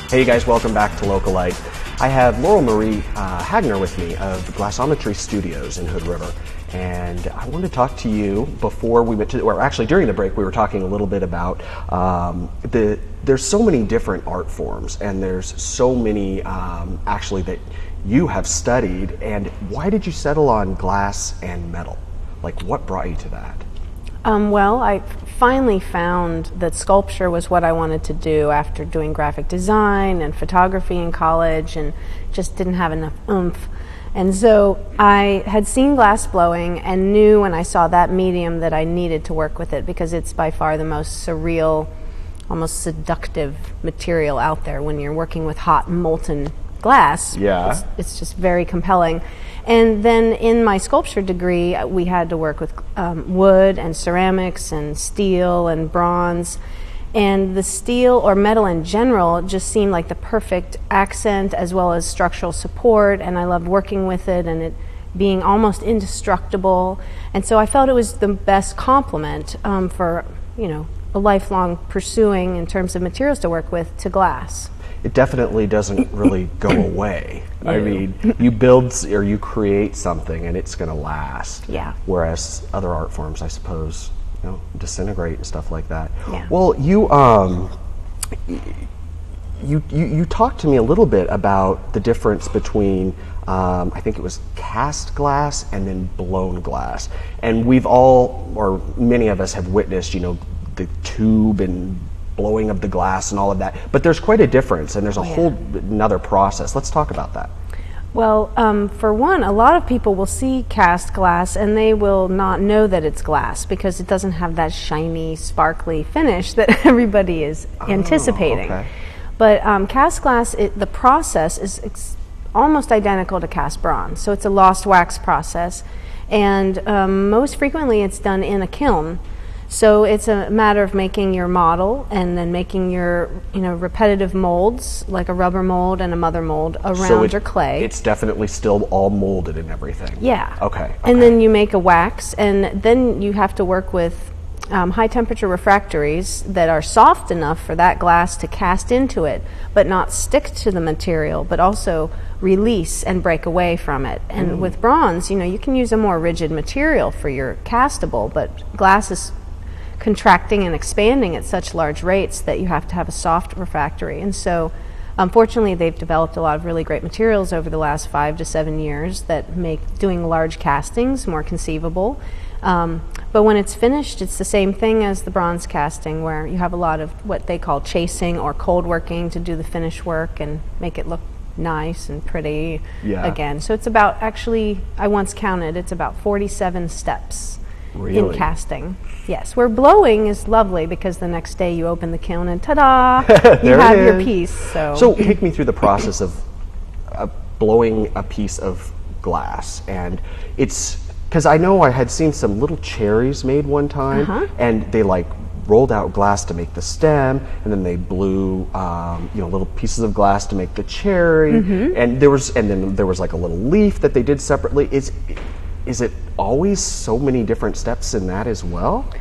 Hey guys, welcome back to Localite. I have Laurel Marie Hagner with me of Glassometry Studios in Hood River. And I wanted to talk to you before we went to, or actually during the break, we were talking a little bit about there's so many different art forms, and there's so many actually that you have studied. And why did you settle on glass and metal? Like, what brought you to that? Well, I finally found that sculpture was what I wanted to do after doing graphic design and photography in college, and just didn't have enough oomph. And so I had seen glass blowing and knew when I saw that medium that I needed to work with it, because it's by far the most surreal, almost seductive material out there when you're working with hot molten glass. Yeah. It's just very compelling. And then in my sculpture degree, we had to work with wood and ceramics and steel and bronze. And the steel or metal in general just seemed like the perfect accent as well as structural support. And I loved working with it and it being almost indestructible. And so I felt it was the best complement for, a lifelong pursuing in terms of materials to work with to glass. It definitely doesn't really go away. I mean, you build or you create something and it's going to last. Yeah. Whereas other art forms, I suppose, disintegrate and stuff like that. Yeah. Well, you talked to me a little bit about the difference between I think it was cast glass and then blown glass. And we've all, or many of us have witnessed, the tube and blowing of the glass and all of that. But there's quite a difference, and there's a whole another process. Let's talk about that. Well, for one, a lot of people will see cast glass and they will not know that it's glass because it doesn't have that shiny, sparkly finish that everybody is anticipating. Okay. But cast glass, the process is almost identical to cast bronze. So it's a lost wax process, and most frequently it's done in a kiln. So it's a matter of making your model and then making your, repetitive molds, like a rubber mold and a mother mold around your clay. It's definitely still all molded and everything. Yeah. Okay. And then you make a wax, and then you have to work with high temperature refractories that are soft enough for that glass to cast into it, but not stick to the material, but also release and break away from it. And with bronze, you can use a more rigid material for your castable, but glass is contracting and expanding at such large rates that you have to have a soft refractory. And so unfortunately they've developed a lot of really great materials over the last 5 to 7 years that make doing large castings more conceivable. But when it's finished, it's the same thing as the bronze casting, where you have a lot of what they call chasing or cold working to do the finish work and make it look nice and pretty again. So it's about, actually, I once counted, it's about 47 steps. Really? In casting. Yes, where blowing is lovely because the next day you open the kiln and ta-da, you have your piece. So take me through the process of blowing a piece of glass. And it's, because I know I had seen some little cherries made one time, and they rolled out glass to make the stem, and then they blew little pieces of glass to make the cherry, and then there was like a little leaf that they did separately. Is it always so many different steps in that as well?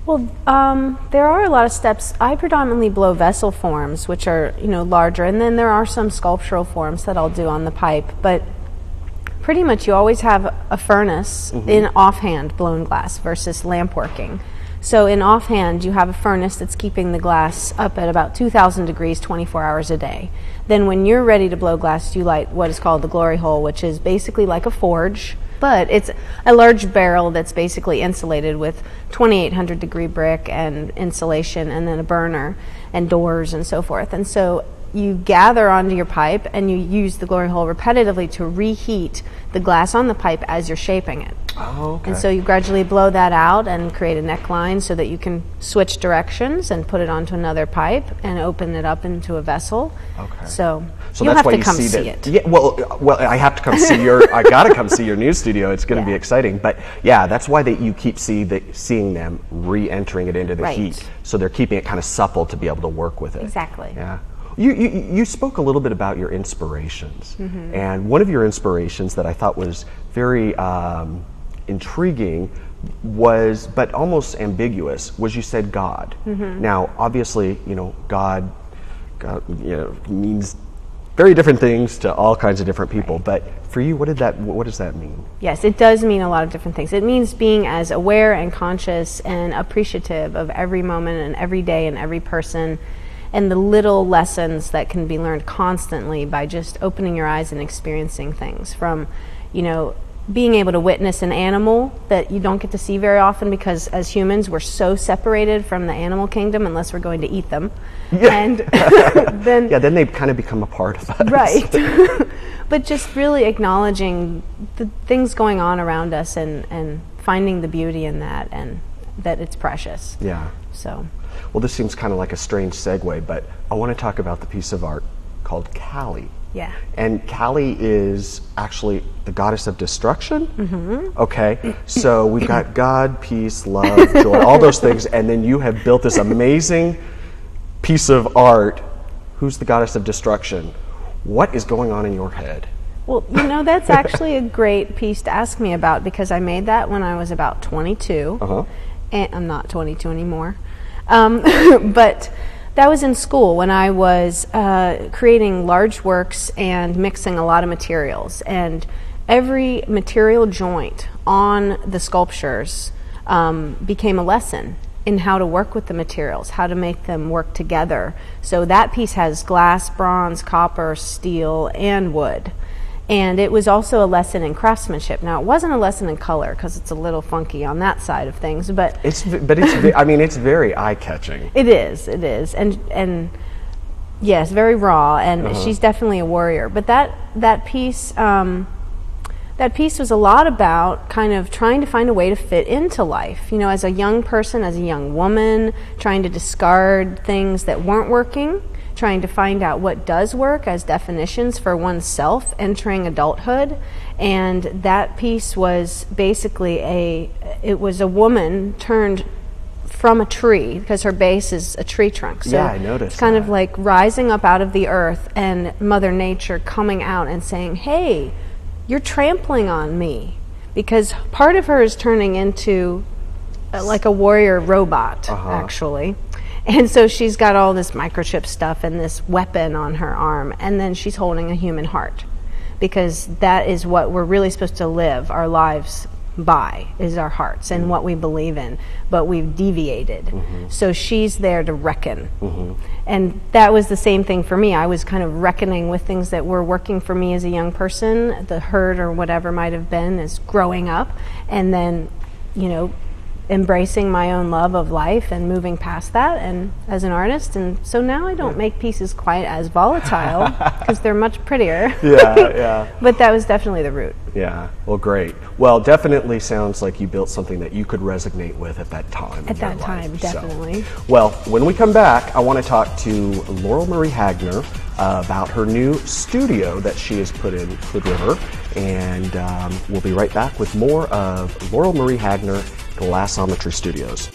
Well, there are a lot of steps. I predominantly blow vessel forms, which are larger, and then there are some sculptural forms that I'll do on the pipe. But pretty much you always have a furnace in offhand blown glass versus lamp working. So in offhand, you have a furnace that's keeping the glass up at about 2,000 degrees 24 hours a day. Then when you're ready to blow glass, you light what is called the glory hole, which is basically like a forge, but it's a large barrel that's basically insulated with 2,800 degree brick and insulation, and then a burner and doors and so forth. And so you gather onto your pipe and you use the glory hole repetitively to reheat the glass on the pipe as you're shaping it. Oh, okay. And so you gradually blow that out and create a neckline so that you can switch directions and put it onto another pipe and open it up into a vessel. Okay. So So you'll that's have why to you come see see that. it. Yeah, well, I have to come see your. I gotta come see your new studio. It's going to be exciting. But yeah, that's why you keep seeing them re-entering it into the heat. So they're keeping it kind of supple to be able to work with it. Exactly. Yeah. You spoke a little bit about your inspirations, and one of your inspirations that I thought was very intriguing was, but almost ambiguous, was you said God. Now, obviously, God means very different things to all kinds of different people. But for you, what does that mean? Yes, it does mean a lot of different things. It means being as aware and conscious and appreciative of every moment and every day and every person, and the little lessons that can be learned constantly by just opening your eyes and experiencing things. From, being able to witness an animal that you don't get to see very often, because as humans we're so separated from the animal kingdom unless we're going to eat them. Yeah. And then they kind of become a part of us. Right. But just really acknowledging the things going on around us and finding the beauty in that, and that it's precious. Yeah. So. Well, this seems kind of like a strange segue, but I want to talk about the piece of art called Kali. Yeah. And Kali is actually the goddess of destruction. Mm-hmm. Okay. So we've got God, peace, love, joy, all those things, and then you have built this amazing piece of art. Who's the goddess of destruction? What is going on in your head? Well, that's actually a great piece to ask me about, because I made that when I was about 22. Uh-huh. And I'm not 22 anymore. But that was in school when I was creating large works and mixing a lot of materials. And every material joint on the sculptures became a lesson in how to work with the materials, how to make them work together. So that piece has glass, bronze, copper, steel, and wood. And it was also a lesson in craftsmanship. Now, it wasn't a lesson in color, because it's a little funky on that side of things, but it's very eye-catching. It is, and yes, very raw. And she's definitely a warrior. But that piece was a lot about kind of trying to find a way to fit into life. As a young person, as a young woman, trying to discard things that weren't working, trying to find out what does work as definitions for oneself entering adulthood. And that piece was basically it was a woman turned from a tree, because her base is a tree trunk. So yeah, I noticed. It's kind of like rising up out of the earth, and Mother Nature coming out and saying, hey, you're trampling on me. Because part of her is turning into like a warrior robot, actually. And so she's got all this microchip stuff and this weapon on her arm, and then she's holding a human heart, because that is what we're really supposed to live our lives by, is our hearts and what we believe in, but we've deviated. Mm-hmm. So she's there to reckon. Mm-hmm. And that was the same thing for me. I was kind of reckoning with things that were working for me as a young person, the hurt or whatever might have been as growing up, and then, embracing my own love of life and moving past that, and as an artist. And so now I don't make pieces quite as volatile, because they're much prettier. Yeah. But that was definitely the root. Yeah. Well, great. Well, definitely sounds like you built something that you could resonate with at that time. At that time, definitely. So, well, when we come back, I want to talk to Laurel Marie Hagner about her new studio that she has put in Hood River, and we'll be right back with more of Laurel Marie Hagner, Glassometry Studios.